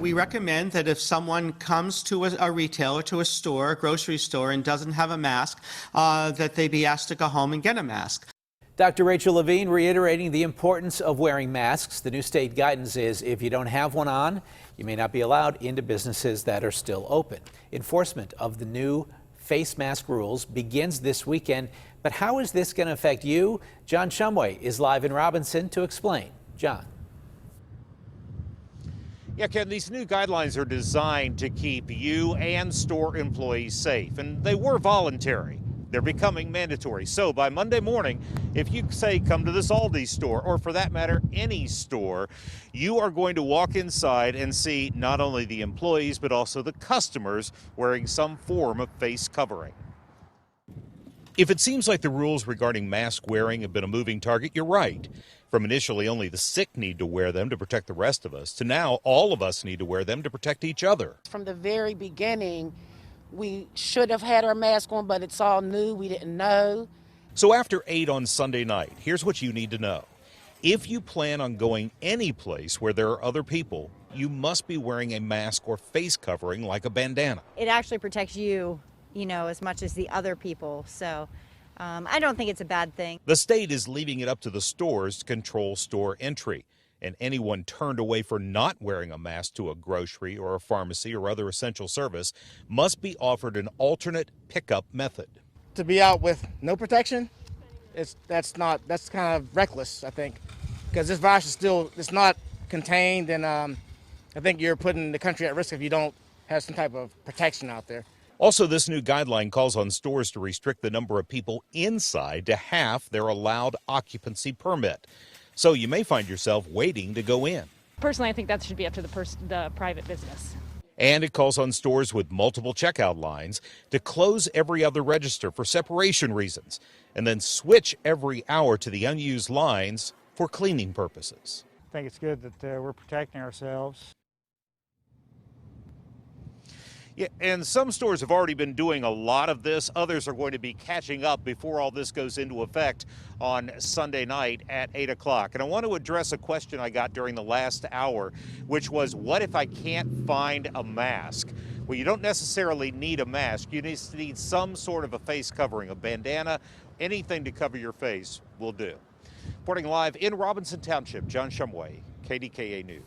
We recommend that if someone comes to a retailer, to a store, a grocery store, and doesn't have a mask, that they be asked to go home and get a mask. Dr. Rachel Levine reiterating the importance of wearing masks. The new state guidance is if you don't have one on, you may not be allowed into businesses that are still open. Enforcement of the new face mask rules begins this weekend. But how is this going to affect you? John Shumway is live in Robinson to explain. John. Yeah, Ken, these new guidelines are designed to keep you and store employees safe, and they were voluntary. They're becoming mandatory. So by Monday morning, if you say come to this Aldi store, or for that matter, any store, you are going to walk inside and see not only the employees, but also the customers wearing some form of face covering. If it seems like the rules regarding mask wearing have been a moving target, you're right. From initially only the sick need to wear them to protect the rest of us, to now all of us need to wear them to protect each other. From the very beginning, we should have had our mask on, but it's all new. We didn't know. So after 8 on Sunday night, here's what you need to know. If you plan on going any place where there are other people, you must be wearing a mask or face covering like a bandana. It actually protects you, as much as the other people. So I don't think it's a bad thing. The state is leaving it up to the stores to control store entry. And anyone turned away for not wearing a mask to a grocery or a pharmacy or other essential service must be offered an alternate pickup method. To be out with no protection, that's kind of reckless, I think, because this virus is it's not contained, and I think you're putting the country at risk if you don't have some type of protection out there. Also, this new guideline calls on stores to restrict the number of people inside to half their allowed occupancy permit. So you may find yourself waiting to go in. Personally, I think that should be up to the private business. And it calls on stores with multiple checkout lines to close every other register for separation reasons and then switch every hour to the unused lines for cleaning purposes. I think it's good that we're protecting ourselves. Yeah, and some stores have already been doing a lot of this. Others are going to be catching up before all this goes into effect on Sunday night at 8 o'clock. And I want to address a question I got during the last hour, which was, what if I can't find a mask? Well, you don't necessarily need a mask. You need some sort of a face covering, a bandana, anything to cover your face will do. Reporting live in Robinson Township, John Shumway, KDKA News.